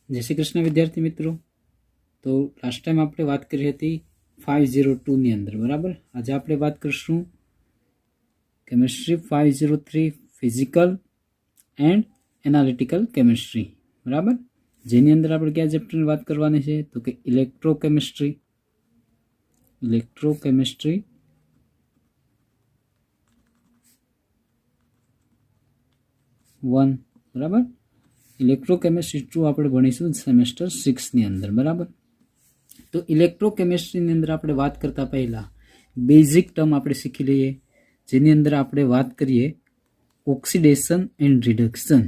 जय श्री कृष्ण विद्यार्थी मित्रों। तो लास्ट टाइम आपणे बात करी हती 502 ની અંદર बराबर। आज આપણે बात करशुं chemistry 503 physical and analytical chemistry बराबर। जेनी अंदर આપણે क्या चैप्टर ની વાત કરવાની છે તો કે इलेक्ट्रोकेमिस्ट्री 1 बराबर। इलेक्ट्रोकेमिस्ट्री 2 આપણે ભણીશું સેમેસ્ટર 6 ની અંદર બરાબર। तो इलेक्ट्रोकेमिस्ट्री ની અંદર આપણે વાત કરતા પહેલા બેઝિક ટર્મ આપણે શીખી લઈએ, જેની અંદર આપણે વાત કરીએ oxidation and reduction.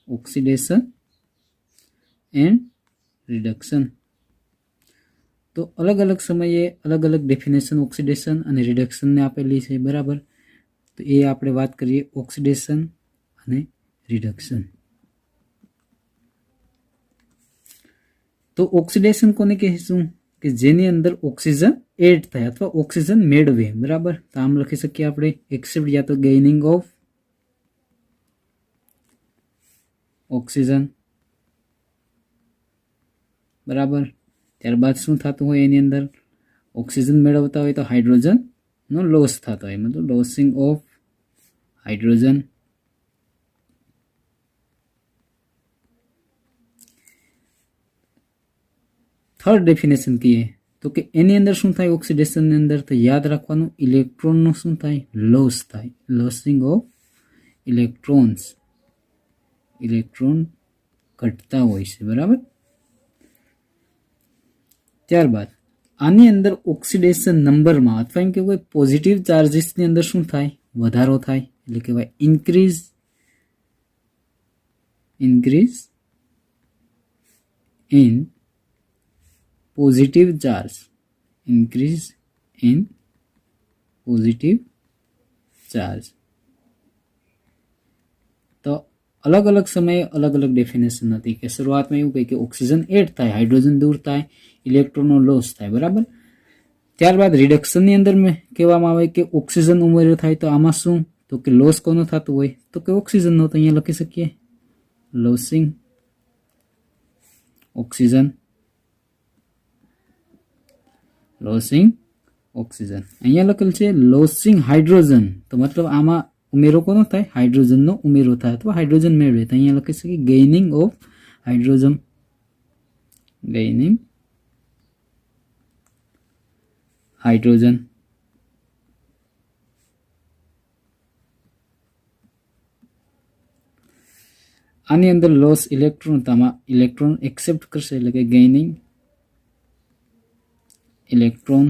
Oxidation and reduction तो अलग अलग समये अलग अलग डेफिनेशन ऑक्सीडेशन और रिडक्शन ने आपेली है बराबर। तो ये आपणे बात करिए ऑक्सीडेशन और रिडक्शन। तो ऑक्सीडेशन कोने कहीशुं कि जेनी अंदर ऑक्सीजन एड थाय अथवा ऑक्सीजन मेळवे बराबर। तो आम लखी सकीए आपणे एक्सेप्ट या तो गेनिंग ऑफ ऑक्सीजन बराबर। त्यारबाद शुं थतुं होय एनी अंदर ऑक्सीजन मेळवता होय तो हाइड्रोजन नो लॉस थतो होय, मतलब losing of hydrogen. Third definition कीए तो कि एनी अंदर शुं थाय ऑक्सीडेशन ની અંદર तो याद राखवानुं इलेक्ट्रॉन नो शुं थाय लॉस थाय, लॉसिंग ऑफ इलेक्ट्रॉन्स। इलेक्ट्रॉन घटता होय छे बराबर। त्यारबाद आनी अंदर ऑक्सीडेशन नंबर में अथवा एम कहेवाय पॉजिटिव चार्जेस ની અંદર શું થાય વધારો થાય એટલે કહેવાય increase in positive charge. Increase in positive charge. तो अलग अलग समय अलग अलग डेफिनेशन थी कि शुरुआत में एवं कही कि ऑक्सीजन एड थाय, हाइड्रोजन दूर थाय, इलेक्ट्रॉनो लॉस थाय बराबर। त्यारबाद रिडक्शन ની અંદર में कहेवामां आवे कि ऑक्सीजन उमेरो थाय तो आमां शुं तो कि लॉस कोनो थतो होय तो कि ऑक्सीजन नो। तो अहींया लखी सकीए लॉसिंग ऑक्सीजन, लॉसिंग ऑक्सीजन। अहींया लखेल छे लॉसिंग हाइड्रोजन तो मतलब आमां उमेरो कोनो थाय हाइड्रोजन नो उमेरो थाय अथवा हाइड्रोजन मेळवे। तो अहींया लखी सकीए gaining of hydrogen, gaining hydrogen. आनी अंदर लॉस इलेक्ट्रॉन तो आमां इलेक्ट्रॉन एक्सेप्ट करशे એટલે કે गेनिंग इलेक्ट्रॉन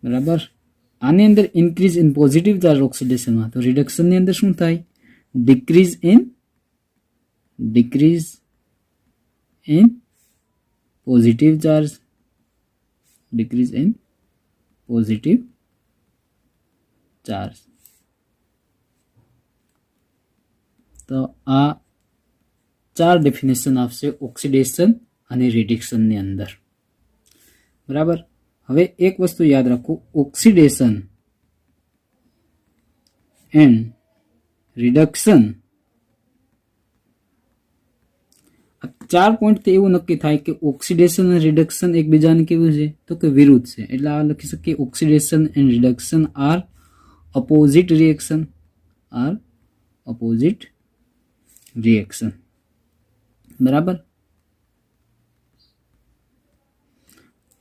बराबर। आनी अंदर increase in positive charge oxidation में तो रिडक्शन ની અંદર શું થાય decrease in positive charge, decrease in positive charge. तो आ चार डेफिनेशन आपसे ऑक्सीडेशन અને रिडक्शन ની અંદર बराबर। હવે એક વસ્તુ યાદ રાખો ऑक्सीडेशन एंड रिडक्शन चार पॉइंट तो एवं नक्की थाय कि ऑक्सीडेशन और रिडक्शन एकबीजाने केवुं छे तो कि विरुद्ध छे। એટલે આ લખી શકીએ oxidation and reduction are opposite reaction, are opposite reaction बराबर।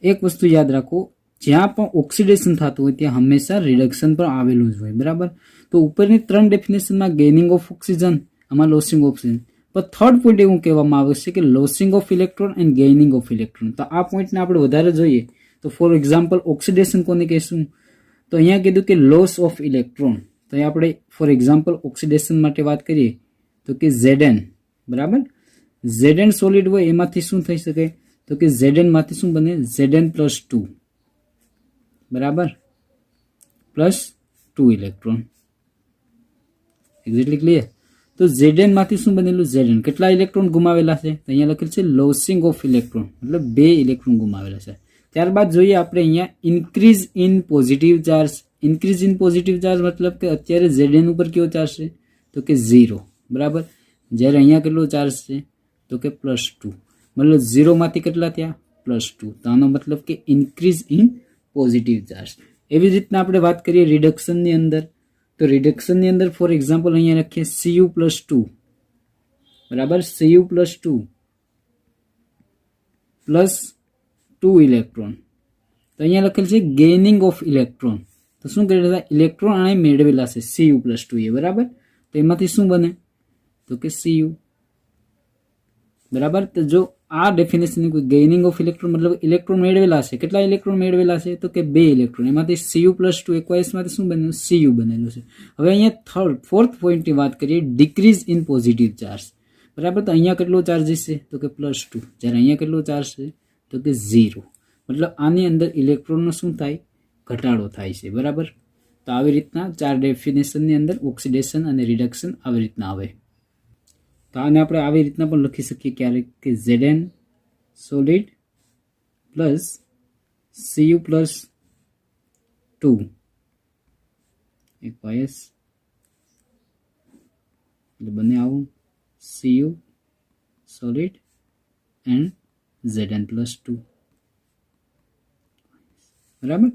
एक वस्तु याद राखो ज्यां पण ऑक्सीडेशन थतुं होय त्यां हमेशा रिडक्शन पण आवेલું જ હોય बराबर। तो उपरनी त्रण डेफिनेशन में गेनिंग ऑफ ऑक्सीजन आमां लॉसिंग ऑक्सीजन पर थर्ड पॉइंट एवं कहेवामां आवे छे कि losing of electron and gaining of electron. तो आ पॉइंट ने आपणे वधारे जोईए तो फॉर एक्जाम्पल ऑक्सीडेशन कोने कहीशुं तो अहींया कीधुं कि लॉस ऑफ इलेक्ट्रॉन। तो अहींया आपणे फॉर एक्जाम्पल ऑक्सीडेशन माटे वात करीए तो कि Zn बराबर। Zn सॉलिड होय एमांथी शुं थई शके तो कि Zn मांथी शुं बने Zn+2 बराबर +2 इलेक्ट्रॉन। Exactly clear. तो Zn मांथी शुं बनेलुं Zn કેટલા इलेक्ट्रॉन गुमावेला छे तो अहींया लखेल छे लॉसिंग ऑफ इलेक्ट्रॉन मतलब 2 इलेक्ट्रॉन गुमावेला छे। त्यारबाद જોઈએ આપણે અહીંયા increase in positive charge. Increase in positive charge मतलब કે અત્યારે Zn ઉપર કેવો ચાર્જ છે તો કે 0 બરાબર. જ્યારે અહીંયા કેટલો ચાર્જ છે તો કે +2, મતલબ 0 માંથી કેટલા થયા +2. તો આનો મતલબ કે ઇન્ક્રીઝ ઇન પોઝિટિવ ચાર્જ. એવી જ રીતના આપણે વાત કરીએ રિડક્શનની અંદર, તો રિડક્શનની અંદર ફોર એક્ઝામ્પલ અહીંયા લખીએ Cu+2, બરાબર, Cu+2 +2 ઇલેક્ટ્રોન. તો અહીંયા લખેલ છે ગેઇનિંગ ઓફ ઇલેક્ટ્રોન. તો શું કરેલા ઇલેક્ટ્રોન આને મેળવેલા છે Cu+2 એ, બરાબર. તો એમાંથી શું બને તો કે Cu, બરાબર. તો જો આ ડેફિનેશન ગેઇનિંગ ઓફ ઇલેક્ટ્રોન મતલબ ઇલેક્ટ્રોન મેળવેલા છે, કેટલા ઇલેક્ટ્રોન મેળવેલા છે તો કે 2 ઇલેક્ટ્રોન. એમાંથી Cu+2 એકવાઇસ માંથી શું બન્યું Cu બનેલું છે. હવે અહીંયા ફોર્થ પોઈન્ટની વાત કરીએ ડિક્રીઝ ઇન પોઝિટિવ ચાર્જ, બરાબર. તો અહીંયા કેટલો ચાર્જ છે તો કે +2, જ્યારે અહીંયા કેટલો ચાર્જ છે તો કે 0, મતલબ આની અંદર ઇલેક્ટ્રોનનો શું થાય ઘટાડો થાય છે, બરાબર. તો આવી રીતના 4 ડેફિનેશનની અંદર ઓક્સિડેશન અને રિડક્શન આવી રીતના આવે. તો આને આપણે આવી રીતના પણ લખી શકીએ ક્યારેક કે Zn સોલિડ પ્લસ Cu+2 એકવાયસ, એટલે બંને આવું Cu સોલિડ એન્ડ Zn+2, બરાબર.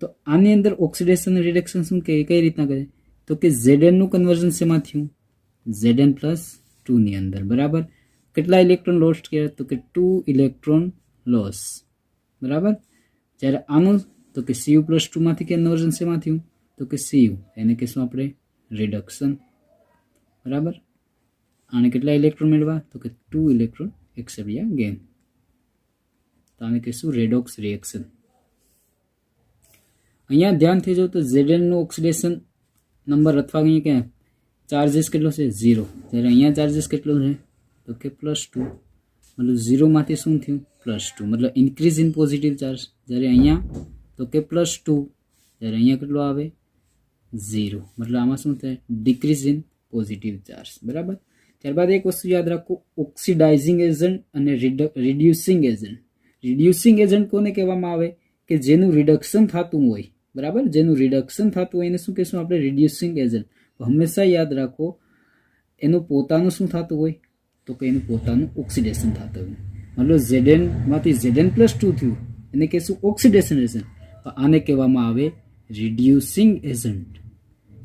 તો આની અંદર ઓક્સિડેશન અને રિડક્શન શું કે કઈ રીતના કરે તો કે Zn નું કન્વર્ઝન શેમાં થયું Zn+2 ની અંદર, બરાબર. કેટલા ઇલેક્ટ્રોન લોસ કર્યા તો કે 2 ઇલેક્ટ્રોન લોસ, બરાબર. જ્યારે આનું તો કે Cu+2 માંથી કન્વર્ઝન શેમાં થયું તો કે Cu, એને કહેશું આપણે રિડક્શન, બરાબર. આને કેટલા ઇલેક્ટ્રોન મેળવા તો કે 2 ઇલેક્ટ્રોન એક્સેપ્ટ ગેઇન, તો આને કહેશું રેડોક્સ રિએક્શન. અહીંયા ધ્યાનથી જો તો Zn નું ઓક્સિડેશન નંબર અથવા અહીંયા ક્યાં ચાર્જિસ કેટલો છે 0, જ્યારે અહીંયા ચાર્જિસ કેટલો છે તો કે +2, મતલબ 0 માંથી શું થયું +2, મતલબ ઇન્ક્રીઝ ઇન પોઝિટિવ ચાર્જ. જ્યારે અહીંયા તો કે +2, જ્યારે અહીંયા કેટલો આવે 0, મતલબ આમાં શું થાય ડિક્રીઝ ઇન પોઝિટિવ ચાર્જ, બરાબર. ત્યારબાદ એક વસ્તુ યાદ રાખો ઓક્સિડાઇઝિંગ એજન્ટ અને રિડ્યુસિંગ એજન્ટ. રિડ્યુસિંગ એજન્ટ કોને કહેવામાં આવે કે જેનું રિડક્શન થતું હોય, બરાબર. જેનું રિડક્શન થતું હોય એને શું કહેશું આપણે રિડ્યુસિંગ એજન્ટ. હંમેશા યાદ રાખો એનું પોતાનું શું થતું હોય તો કે એનું પોતાનું ઓક્સિડેશન થતું હોય, મતલબ Zn માંથી Zn+2 થયું એને કહેશું ઓક્સિડેશન એજન્ટ. આને કહેવામાં આવે રિડ્યુસિંગ એજન્ટ.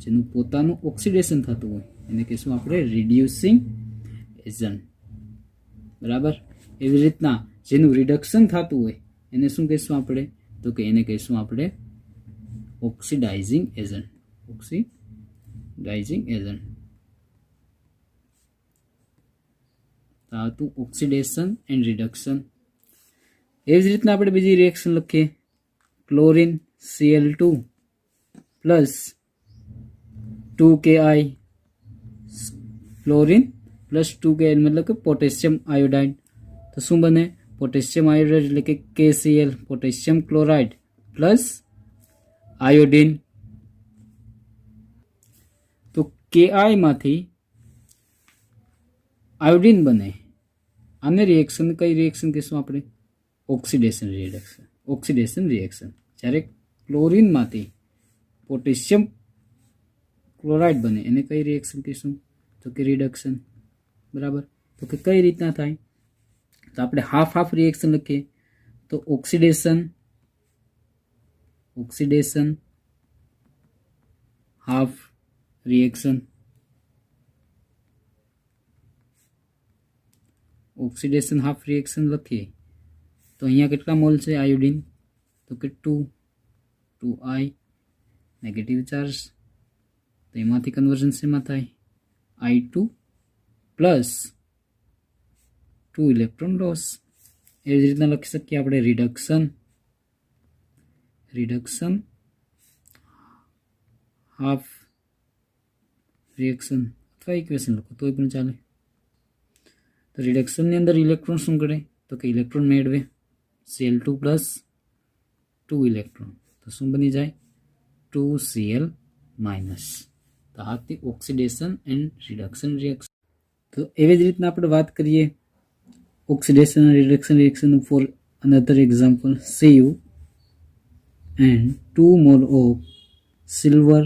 જેનું પોતાનું ઓક્સિડેશન થતું હોય એને કહેશું આપણે રિડ્યુસિંગ એજન્ટ, બરાબર. એવી રીતના જેનું રિડક્શન થતું હોય એને શું કહેશું આપણે તો કે એને કહેશું આપણે ઓક્સિડાઇઝિંગ એજન્ટ, ઓક્સિડાઇઝિંગ એજન્ટ. આ હતું ઓક્સિડેશન એન્ડ રિડક્શન. એવી જ રીતના આપણે બીજી રિએક્શન લખીએ chlorine Cl2 plus 2Ki, chlorine plus 2Ki મતલબ કે પોટેશિયમ આયોડાઇડ. તો શું બને પોટેશિયમ આયોડાઇડ એટલે કે KCl, potassium chloride plus iodine. તો Ki માંથી આયોડિન બને. આને રિએક્શન કઈ રિએક્શન કહીશું આપણે ઓક્સિડેશન રિએક્શન, ઓક્સિડેશન રિએક્શન. જ્યારે ક્લોરીનમાંથી પોટેશિયમ ક્લોરાઇડ બને એને કઈ રિએક્શન કહીશું તો કે રિડક્શન, બરાબર. તો કે કઈ રીતના થાય તો આપણે હાફ રિએક્શન લખીએ તો oxidation half reaction, oxidation half reaction લખીએ તો અહીંયા કેટલા મોલ છે આયોડિન તો કે 2I નેગેટિવ ચાર્જ. તો એમાંથી કન્વર્ઝન શેમાં થાય I2 પ્લસ 2 ઇલેક્ટ્રોન લોસ. એવી જ રીતના લખી શકીએ આપણે રિડક્શન હાફ રિએક્શન અથવા ઇક્વેશન લખો તોય પણ ચાલે. તો રિડક્શનની અંદર ઇલેક્ટ્રોન શું કરે તો કે ઇલેક્ટ્રોન મેળવે Cl2 પ્લસ 2 ઇલેક્ટ્રોન, તો શું બની જાય 2Cl માઇનસ. તો આ હતી ઓક્સિડેશન એન્ડ રિડક્શન રિએક્શન. તો એવી જ રીતના આપણે વાત કરીએ ઓક્સિડેશન અને reduction reaction for another example Cu and 2 mole of silver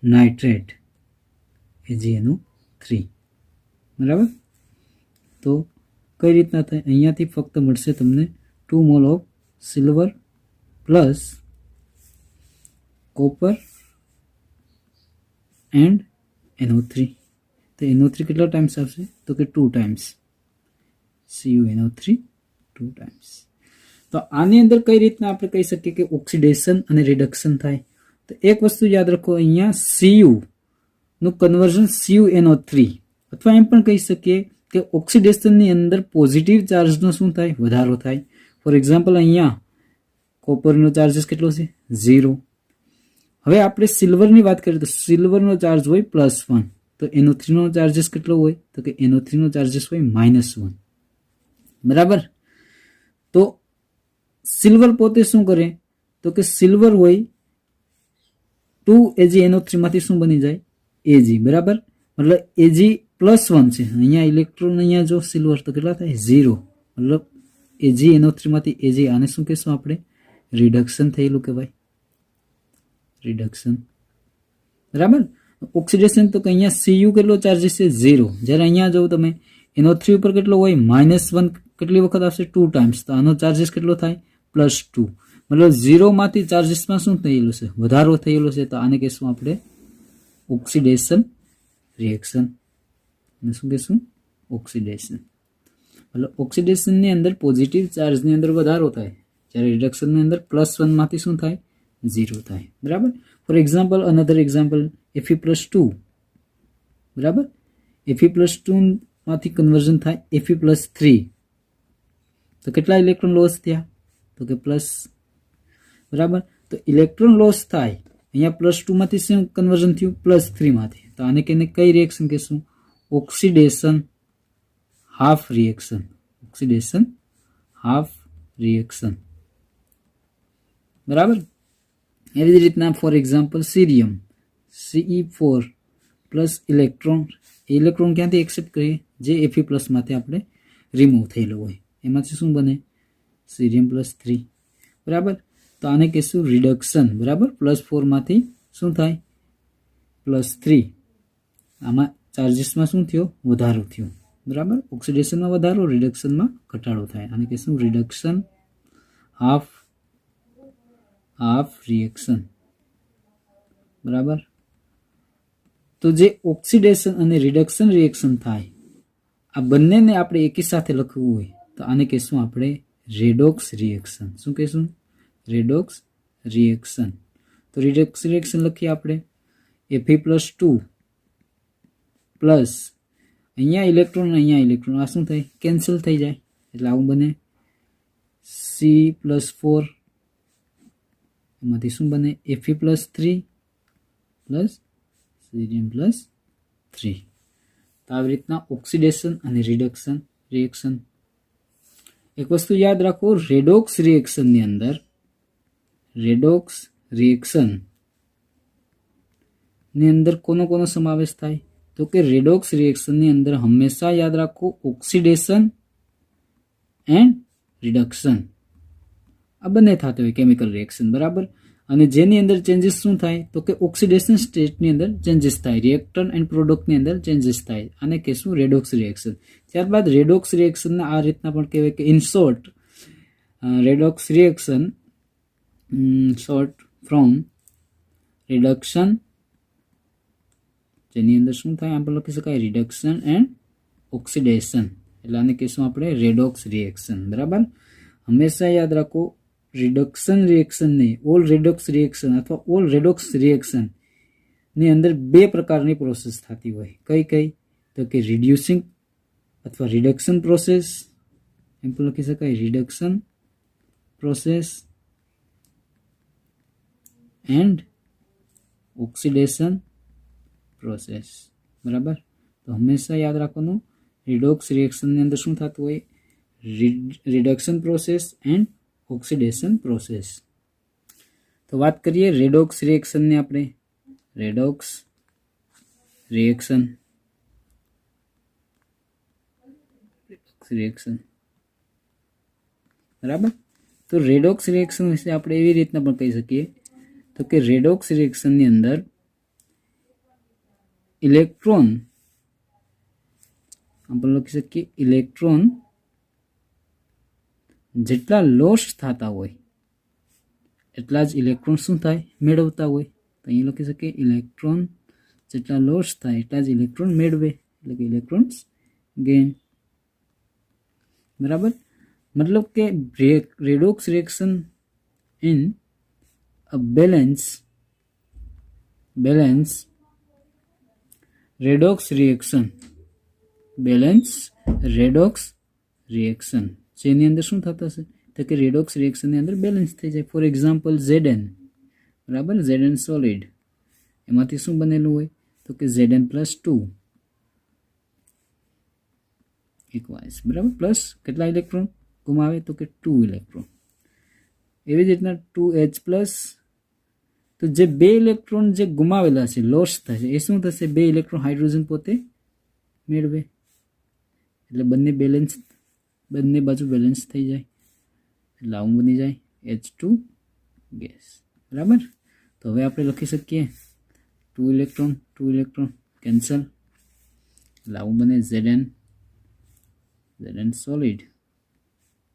nitrate AgNO 3 બરાબર. તો કઈ રીતના થાય? અહીંયાથી ફક્ત મળશે તમને 2 mall of silver plus copper and NO3. તો NO3 કેટલા ટાઈમ્સ આવશે? તો કે 2 ટાઈમ્સ. CuNO3 2 times. તો આની અંદર કઈ રીતના આપણે કહી શકીએ કે ઓક્સિડેશન અને રિડક્શન થાય? તો એક વસ્તુ યાદ રાખો, અહીંયા Cu નું કન્વર્ઝન CuNO3, અથવા એમ પણ કહી શકીએ કે ઓક્સિડેશનની અંદર પોઝિટિવ ચાર્જનો શું થાય? વધારો થાય. ફોર એક્ઝામ્પલ અહીંયા કોપરનો ચાર્જસ કેટલો છે? 0. હવે આપણે સિલ્વરની વાત કરીએ તો સિલ્વરનો ચાર્જ હોય +1, તો NO3 નો ચાર્જસ કેટલો હોય? તો કે NO3 નો ચાર્જસ હોય -1. બરાબર. તો સિલ્વર પોતે શું કરે? તો કે સિલ્વર હોય 2Ag NO3 માંથી શું બની જાય? Ag. બરાબર. મતલબ Ag+1 છે. અહીંયા ઇલેક્ટ્રોન, અહીંયા જો સિલ્વર તો કેટલા થાય? 0. મતલબ Ag NO3 માંથી Ag. આને શું કહેશું આપણે? રિડક્શન થયેલું કહેવાય. રિડક્શન. બરાબર. ઓક્સિડેશન તો કે અહીંયા Cu કેટલો ચાર્જિસ છે? 0. જ્યારે અહીંયા જો તમે NO3 ઉપર કેટલો હોય? -1. કેટલી વખત આવશે? 2 ટાઈમ્સ. તો આનો ચાર્જિસ કેટલો થાય? +2. મતલબ 0 માંથી ચાર્જિસમાં શું થયેલું છે? વધારો થયેલો છે. તો આને કહેશું આપણે ઓક્સિડેશન રિએક્શન. અને શું કહેશું? ઓક્સિડેશન. મતલબ ઓક્સિડેશનની અંદર પોઝિટિવ ચાર્જની અંદર વધારો થાય, જ્યારે રિડક્શનની અંદર +1 માંથી શું થાય? 0 થાય. બરાબર. For example, another example, Fe+2. બરાબર. Fe+2 માંથી કન્વર્ઝન થાય Fe+3. તો કેટલા ઇલેક્ટ્રોન લોસ થયા? તો કે પ્લસ. બરાબર. તો ઇલેક્ટ્રોન લોસ થાય, અહીંયા +2 માંથી શું કન્વર્ઝન થયું? +3 માંથી. તો આને કઈ રિએક્શન કહેશું? Oxidation half reaction. Oxidation half reaction. બરાબર. એવી જ રીતના for example cerium, Ce4 plus electron ક્યાંથી એક્સેપ્ટ કરીએ? જે Fe+ માંથી આપણે રિમૂવ થયેલો હોય એમાંથી શું બને? સીરિયમ +3. બરાબર. તો આને કહેશું રિડક્શન. બરાબર. +4 માંથી શું થાય? +3. આમાં ચાર્જિસમાં શું થયો? વધારો થયો. બરાબર. ઓક્સિડેશનમાં વધારો, રિડક્શનમાં ઘટાડો થાય. આને કહેશું રિડક્શન હાફ રિએક્શન. બરાબર. તો જે ઓક્સિડેશન અને રિડક્શન રિએક્શન થાય, આ બંનેને આપણે એકી સાથે લખવું હોય તો આને કહેશું આપણે રેડોક્સ રિએક્શન. શું કહેશું? Redox reaction. તો રેડોક્સ રિએક્શન લખીએ આપણે Fe+2 પ્લસ અહીંયા ઇલેક્ટ્રોન, આ શું થાય? કેન્સલ થઈ જાય. એટલે આવું બને C+4. એમાંથી શું બને? Fe+3 plus સીરિયમ +3. તો આવી રીતના ઓક્સિડેશન અને રિડક્શન રિએક્શન. એક વસ્તુ યાદ રાખો, રેડોક્સ રિએક્શનની અંદર કોનો સમાવેશ થાય? તો કે રેડોક્સ રિએક્શનની અંદર હંમેશા યાદ રાખો ઓક્સિડેશન એન્ડ રિડક્શન આ બંને થતા હોય કેમિકલ રિએક્શન. બરાબર. અને જેની અંદર ચેન્જીસ શું થાય? તો કે ઓક્સિડેશન સ્ટેટની અંદર ચેન્જીસ થાય, રિએક્ટન્ટ એન્ડ પ્રોડક્ટની અંદર ચેન્જીસ થાય. આને કહેશું રેડોક્સ રિએક્શન. ત્યારબાદ રેડોક્સ રિએક્શનના આ રીતના પણ કહેવાય કે in short redox reaction short from reduction, જેની અંદર શું થાય? આપણે લખી શકાય રિડક્શન એન્ડ ઓક્સિડેશન. એટલે આને કહેશું આપણે રેડોક્સ રિએક્શન. બરાબર. હંમેશા યાદ રાખો રિડક્શન રિએક્શન નહીં, ઓલ રેડોક્સ રિએક્શન અથવા ઓલ રેડોક્સ રિએક્શન ની અંદર 2 પ્રકારની પ્રોસેસ થતી હોય. કઈ? તો કે રિડ્યુસિંગ અથવા રિડક્શન પ્રોસેસ, એમ પણ લખી શકાય reduction process, and oxidation process. બરાબર. તો હંમેશા યાદ રાખવાનું રિડોક્સ રિએક્શનની અંદર શું થતું હોય? Reduction process and oxidation process. તો વાત કરીએ રેડોક્સ રિએક્શનની આપણે. રેડોક્સ રિએક્શન બરાબર. તો રેડોક્સ રિએક્શન વિશે આપણે એવી રીતના પણ કહી શકીએ તો કે રેડોક્સ રિએક્શનની અંદર ઇલેક્ટ્રોન આપણે લખી શકીએ ઇલેક્ટ્રોન જેટલા લોસ થતા હોય એટલા જ ઇલેક્ટ્રોન શું થાય મેળવતા હોય. તો અહીં લખી શકીએ ઇલેક્ટ્રોન જેટલા લોસ થાય એટલા જ ઇલેક્ટ્રોન મેળવે એટલે કે ઇલેક્ટ્રોન્સ ગેઇન. બરાબર. મતલબ કે redox reaction in a balance redox reaction જેની અંદર શું થતું હશે તો કે રેડોક્સ રિએક્શનની અંદર બેલેન્સ થઈ જાય. ફોર એક્ઝામ્પલ Zn, બરાબર, Zn સોલિડ એમાંથી શું બનેલું હોય તો કે Zn+2 ઇક્વાઇસ, બરાબર, પ્લસ કેટલા ઇલેક્ટ્રોન ગુમાવે તો કે 2 ઇલેક્ટ્રોન. એવી જ રીતના 2H+, તો જે 2 ઇલેક્ટ્રોન જે ગુમાવેલા છે લોસ થશે એ શું થશે 2 ઇલેક્ટ્રોન હાઇડ્રોજન પોતે મેળવે એટલે બંને બાજુ બેલેન્સ થઈ જાય એટલે આવું બની જાય H2 ગેસ. બરાબર. તો હવે આપણે લખી શકીએ 2 ઇલેક્ટ્રોન કેન્સલ એટલે આવું બને Zn સોલિડ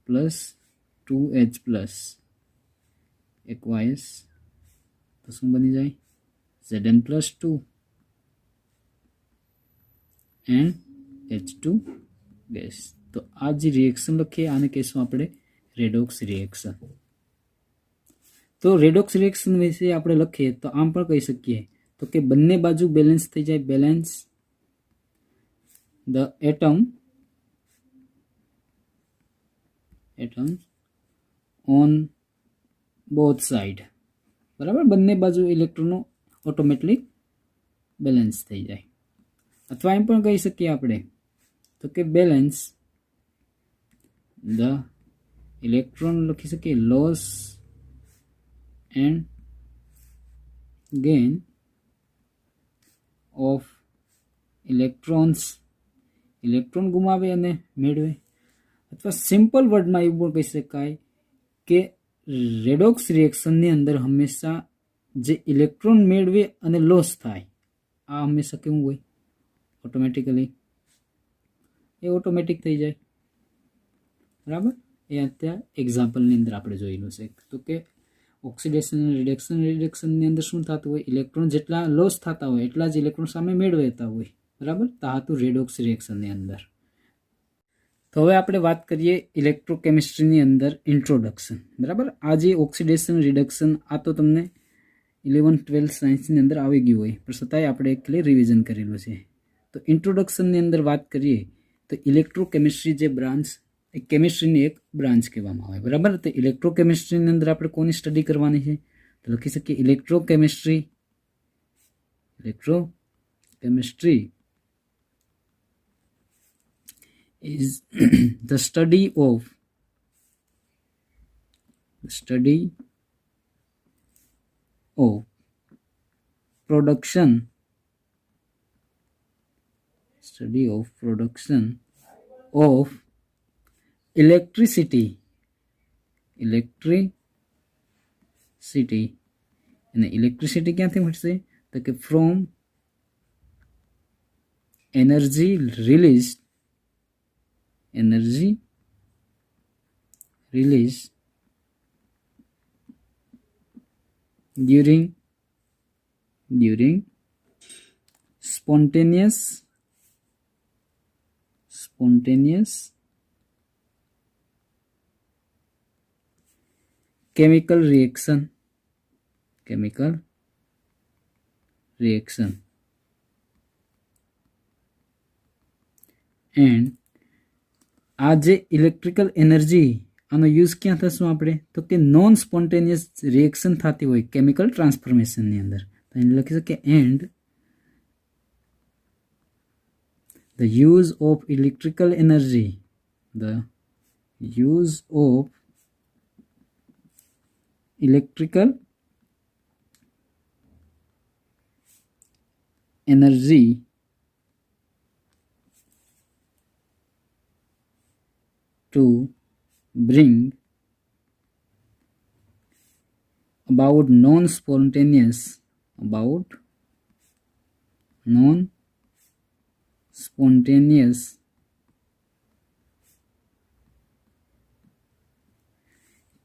પ્લસ 2H+ એકવાઇસ, તો શું બની જાય Zn+2 એન્ડ H2 ગેસ. તો આ જે રિએક્શન લખીએ આને કહીશું આપણે રેડોક્સ રિએક્શન. તો રેડોક્સ રિએક્શન વિશે આપણે લખીએ તો આમ પણ કહી શકીએ તો કે બંને બાજુ બેલેન્સ થઈ જાય. Balance the atoms on both side, બરાબર, બંને બાજુ ઇલેક્ટ્રોનો ઓટોમેટિક બેલેન્સ થઈ જાય. અથવા એમ પણ કહી શકીએ આપણે તો કે બેલેન્સ ધ ઇલેક્ટ્રોન લખી શકીએ loss and gain of electron ગુમાવે અને મેળવે. અથવા સિમ્પલ વર્ડમાં એવું પણ કહી શકાય કે રેડોક્સ રિએક્શનની અંદર હંમેશા જે ઇલેક્ટ્રોન મેળવે અને લોસ થાય આ હંમેશા કેવું હોય ઓટોમેટિકલી થઈ જાય. બરાબર. એ અત્યારે એક્ઝામ્પલની અંદર આપણે જોયેલું છે તો કે ઓક્સિડેશન અને રિડક્શનની અંદર શું થતું હોય ઇલેક્ટ્રોન જેટલા લોસ થતા હોય એટલા જ ઇલેક્ટ્રોન સામે મેળવતા હોય. બરાબર. તો આ હતું રેડોક્સ રિએક્શનની અંદર. તો હવે આપણે વાત કરીએ ઇલેક્ટ્રોકેમિસ્ટ્રીની અંદર ઇન્ટ્રોડક્શન. બરાબર. આ જે ઓક્સિડેશન રિડક્શન આ તો તમને 11-12 સાયન્સની અંદર આવી ગયું હોય પણ છતાંય આપણે એકલી રિવિઝન કરેલું છે. તો ઇન્ટ્રોડક્શનની અંદર વાત કરીએ તો ઇલેક્ટ્રોકેમિસ્ટ્રી જે બ્રાન્ચ એ કેમિસ્ટ્રીની એક બ્રાન્ચ કહેવામાં આવે. બરાબર. તો ઇલેક્ટ્રોકેમિસ્ટ્રીની અંદર આપણે કોની સ્ટડી કરવાની છે તો લખી શકીએ electrochemistry is the study of production of electricity અને ઇલેક્ટ્રિસિટી ક્યાંથી મળશે તો કે from energy released during spontaneous chemical reaction and આ જે ઇલેક્ટ્રિકલ એનર્જી આનો યુઝ ક્યાં થશું આપણે તો કે નોન સ્પોન્ટેનિયસ રિએક્શન થતી હોય કેમિકલ ટ્રાન્સફોર્મેશનની અંદર. તો એને લખી શકીએ and the use of electrical energy to bring about non-spontaneous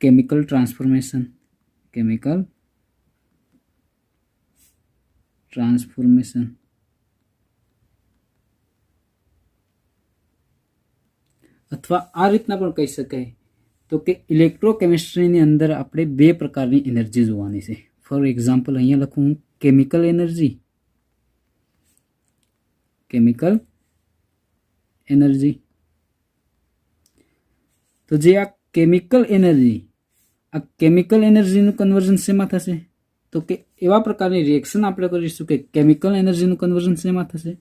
chemical transformation, chemical transformation અથવા આ રીતના પણ કહી શકાય તો કે ઇલેક્ટ્રોકેમિસ્ટ્રીની અંદર આપણે બે પ્રકારની એનર્જી જોવાની છે. ફોર એક્ઝામ્પલ અહીંયા લખું હું કેમિકલ એનર્જી, કેમિકલ એનર્જી. તો જે આ કેમિકલ એનર્જીનું કન્વર્ઝન શેમાં થશે? તો કે એવા પ્રકારની રિએક્શન આપણે કરીશું કે કેમિકલ એનર્જીનું કન્વર્ઝન શેમાં થશે?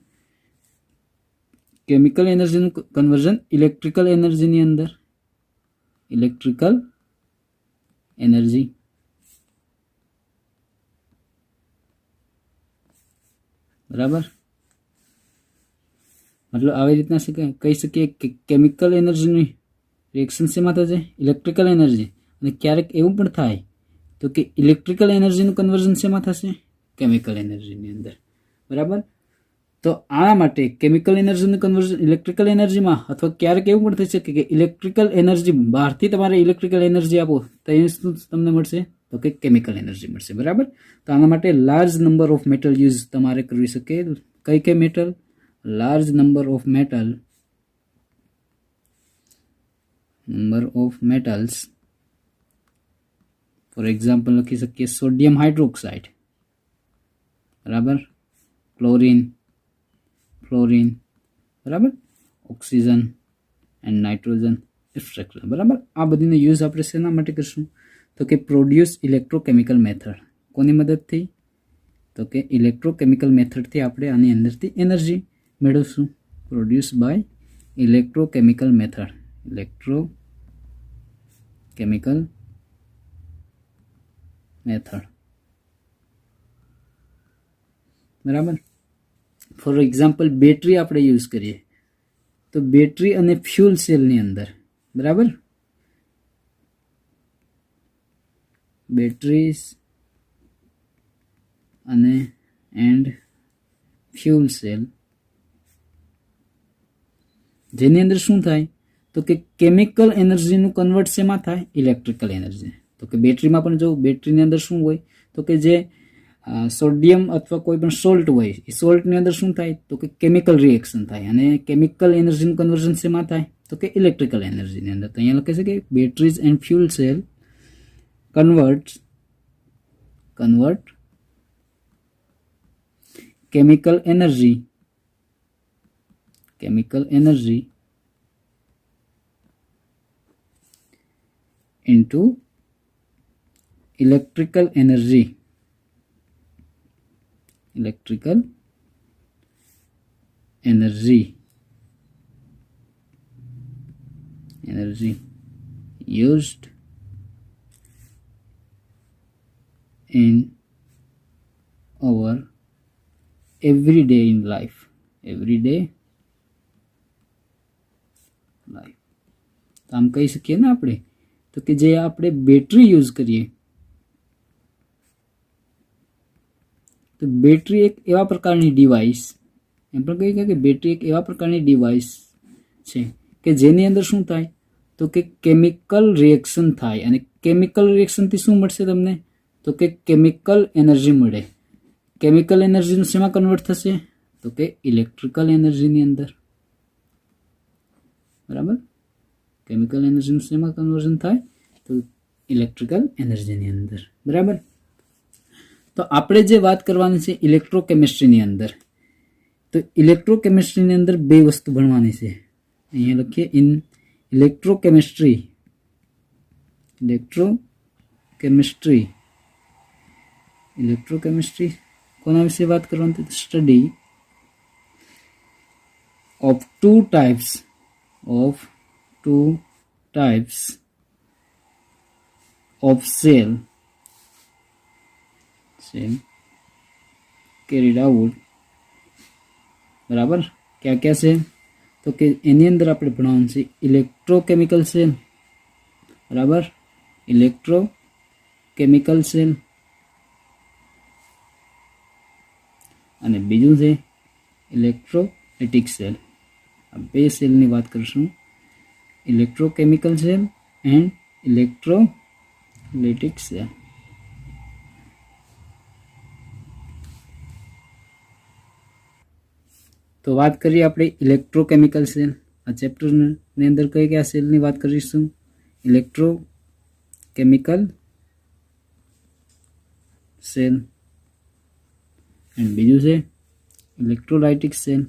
કેમિકલ એનર્જીનું કન્વર્ઝન ઇલેક્ટ્રિકલ એનર્જીની અંદર, ઇલેક્ટ્રિકલ એનર્જી. બરાબર, મતલબ આવી રીતના કહી શકીએ કે કેમિકલ એનર્જીની રિએક્શન શેમાં થશે? Electrical energy. અને ક્યારેક એવું પણ થાય તો કે ઇલેક્ટ્રિકલ એનર્જીનું કન્વર્ઝન શેમાં થશે? કેમિકલ એનર્જીની અંદર. બરાબર, તો આ માટે કેમિકલ એનર્જીનું કન્વર્ઝન ઇલેક્ટ્રિકલ એનર્જીમાં, અથવા ક્યારેક એવું પણ થઈ શકે કે ઇલેક્ટ્રિકલ એનર્જી બહારથી તમારે ઇલેક્ટ્રિકલ એનર્જી આપો તો એ શું તમને મળશે? તો કે કેમિકલ એનર્જી મળશે. બરાબર, તો આના માટે large number of metal use તમારે કરવી શકે. કઈ metal? Large number of metals. For example લખી શકીએ સોડિયમ હાઇડ્રોક્સાઇડ, બરાબર, ફ્લોરિન, બરાબર, ઓક્સિજન એન્ડ નાઇટ્રોજન એક્સટ્રેક્શન. બરાબર, આ બધીનો યુઝ આપણે શેના માટે કરશું? તો કે પ્રોડ્યુસ ઇલેક્ટ્રોકેમિકલ મેથડ. કોની મદદથી? તો કે ઇલેક્ટ્રોકેમિકલ મેથડથી આપણે આની અંદરથી એનર્જી મેળવશું. Produce by electrochemical method, electrochemical method. બરાબર, ફોર એક્ઝામ્પલ બેટરી આપણે યુઝ કરીએ તો બેટરી અને ફ્યુલ સેલની અંદર, બરાબર, બેટરીઝ અને એન્ડ ફ્યુલ સેલ, જેની અંદર શું થાય તો કે કેમિકલ એનર્જીનું કન્વર્ટ શેમાં થાય? Electrical energy. તો કે બેટરીમાં પણ જો બેટરીની અંદર શું હોય તો કે જે સોડિયમ અથવા કોઈ પણ સોલ્ટ હોય એ સોલ્ટની અંદર શું થાય તો કે કેમિકલ રિએક્શન થાય, અને કેમિકલ એનર્જીનું કન્વર્ઝન શેમાં થાય તો કે ઇલેક્ટ્રિકલ એનર્જીની અંદર. તો અહીંયા લખે છે કે batteries and fuel cell convert chemical energy into electrical energy used in our everyday life. તો આમ કહી શકીએ ને આપણે તો કે જે આપણે બેટરી યુઝ કરીએ તો બેટરી એક એવા પ્રકારની ડિવાઇસ, એમ પણ કહી કે બેટરી એક એવા પ્રકારની ડિવાઇસ છે કે જેની અંદર શું થાય તો કે કેમિકલ રિએક્શન થાય, અને કેમિકલ રિએક્શનથી શું મળશે તમને તો કે કેમિકલ એનર્જી મળે. કેમિકલ એનર્જીનું શેમાં કન્વર્ટ થશે તો કે ઇલેક્ટ્રિકલ એનર્જીની અંદર. બરાબર, કેમિકલ એનર્જીનું શેમાં કન્વર્ઝન થાય તો ઇલેક્ટ્રિકલ એનર્જીની અંદર. બરાબર, તો આપણે જે વાત કરવાની છે ઇલેક્ટ્રોકેમિસ્ટ્રીની અંદર, તો ઇલેક્ટ્રોકેમિસ્ટ્રીની અંદર બે વસ્તુ ભણવાની છે. અહીંયા લખીએ ઇન ઇલેક્ટ્રોકેમિસ્ટ્રી કોના વિશે વાત કરવાની? Study of two types of cell carried out. બરાબર, ક્યાં ક્યાં છે તો કે એની અંદર આપણે ભણવાનું છે ઇલેક્ટ્રોકેમિકલ સેલ, બરાબર, ઇલેક્ટ્રોકેમિકલ સેલ, અને બીજું છે ઇલેક્ટ્રોલિટિક સેલ. આ બે સેલની વાત કરીશું, electrochemical cell and electrolytic electrolytic cell. તો વાત કરીએ આપણે ઇલેક્ટ્રોકેમિકલ સેલ. આ ચેપ્ટરની અંદર કઈ કયા સેલની વાત કરીશું? ઇલેક્ટ્રોકેમિકલ સેલ, એન્ડ બીજું છે ઇલેક્ટ્રોલાઇટિક સેલ.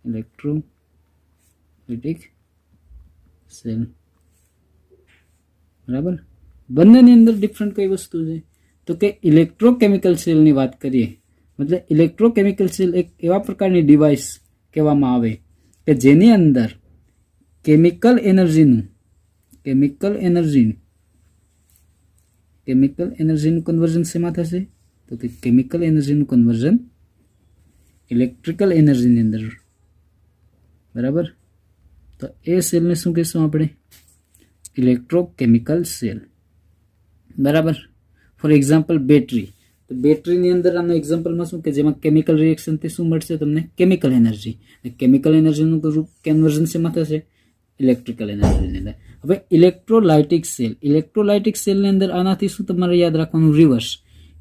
ઇલેક્ટ્રોલાઇટિક સેલ, બરાબર. બંનેની અંદર ડિફરન્ટ કઈ વસ્તુ છે? તો કે ઇલેક્ટ્રોકેમિકલ સેલની વાત કરીએ, મતલબ ઇલેક્ટ્રોકેમિકલ સેલ એક એવા પ્રકારની ડિવાઇસ કહેવામાં આવે કે જેની અંદર કેમિકલ એનર્જીનું કન્વર્ઝન શેમાં થશે? તો કે કેમિકલ એનર્જીનું કન્વર્ઝન ઇલેક્ટ્રિકલ એનર્જીની અંદર, બરાબર. તો એ સેલને શું કહેશું આપણે? ઇલેક્ટ્રોકેમિકલ સેલ, બરાબર. For example battery. તો બેટરીની અંદર આનું એક્ઝામ્પલમાં શું કે જેમાં કેમિકલ રિએક્શનથી શું મળશે તમને? Chemical energy. કેમિકલ એનર્જીનું કન્વર્ઝન શેમાં થશે? ઇલેક્ટ્રિકલ એનર્જીની અંદર. હવે ઇલેક્ટ્રોલાઇટિક સેલની અંદર આનાથી શું તમારે યાદ રાખવાનું? રિવર્સ,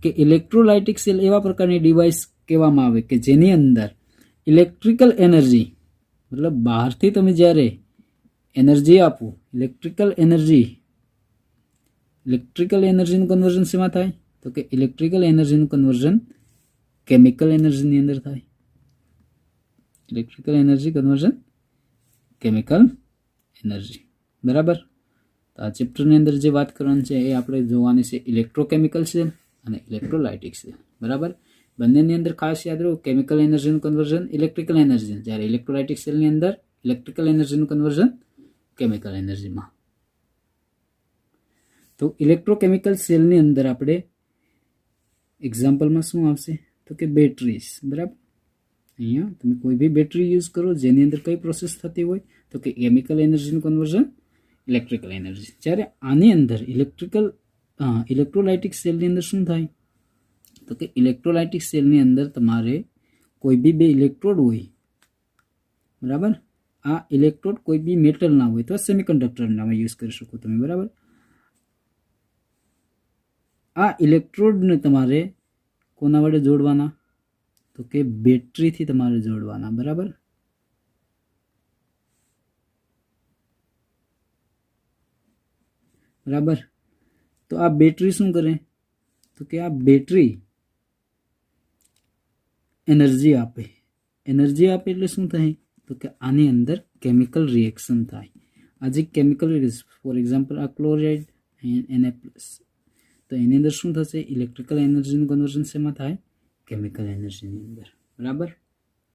કે ઇલેક્ટ્રોલાઇટિક સેલ એવા પ્રકારની ડિવાઇસ કહેવામાં આવે કે જેની અંદર ઇલેક્ટ્રિકલ એનર્જી, મતલબ બહારથી તમે જ્યારે એનર્જી આપો, ઇલેક્ટ્રિકલ એનર્જીનું કન્વર્ઝન શેમાં થાય? તો કે ઇલેક્ટ્રિકલ એનર્જીનું કન્વર્ઝન કેમિકલ એનર્જીની અંદર થાય. Electrical energy conversion chemical energy, બરાબર. તો આ ચેપ્ટરની અંદર જે વાત કરવાની છે એ આપણે જોવાની છે ઇલેક્ટ્રોકેમિકલ સેલ અને ઇલેક્ટ્રોલાઇટિક સેલ, બરાબર. બંનેની અંદર ખાસ યાદ રાખો કેમિકલ એનર્જીનું કન્વર્ઝન ઇલેક્ટ્રિકલ એનર્જી, જ્યારે ઇલેક્ટ્રોલાઇટિક સેલની અંદર ઇલેક્ટ્રિકલ એનર્જીનું કન્વર્ઝન કેમિકલ એનર્જીમાં. તો ઇલેક્ટ્રોકેમિકલ સેલની અંદર આપણે એક્ઝામ્પલમાં શું આવશે? તો કે બેટરીઝ, બરાબર. અહીંયા તમે કોઈ બી બેટરી યુઝ કરો જેની અંદર કઈ પ્રોસેસ થતી હોય? તો કે કેમિકલ એનર્જીનું કન્વર્ઝન ઇલેક્ટ્રિકલ એનર્જી. જ્યારે આની અંદર ઇલેક્ટ્રોલાઇટિક સેલની અંદર શું થાય? તો કે ઇલેક્ટ્રોલાઇટિક સેલની અંદર તમારે કોઈ બી બે ઇલેક્ટ્રોડ હોય, બરાબર. આ ઇલેક્ટ્રોડ કોઈ બી મેટલના હોય તો સેમિકન્ડક્ટરના યુઝ કરી શકો તમે, બરાબર. આ ઇલેક્ટ્રોડને તમારે કોના વડે જોડવાના? તો કે બેટરીથી તમારે જોડવાના, બરાબર. બરાબર. તો આ બેટરી શું કરે? તો કે આ બેટરી એનર્જી આપે એટલે શું થાય? તો કે આની અંદર કેમિકલ રિએક્શન થાય. આ જે કેમિકલ રિએક્શન, ફોર એક્ઝામ્પલ આ ક્લોરાઇડ Na+, તો એની અંદર શું થશે? ઇલેક્ટ્રિકલ એનર્જીનું કન્વર્ઝન શેમાં થાય? કેમિકલ એનર્જીની અંદર, બરાબર.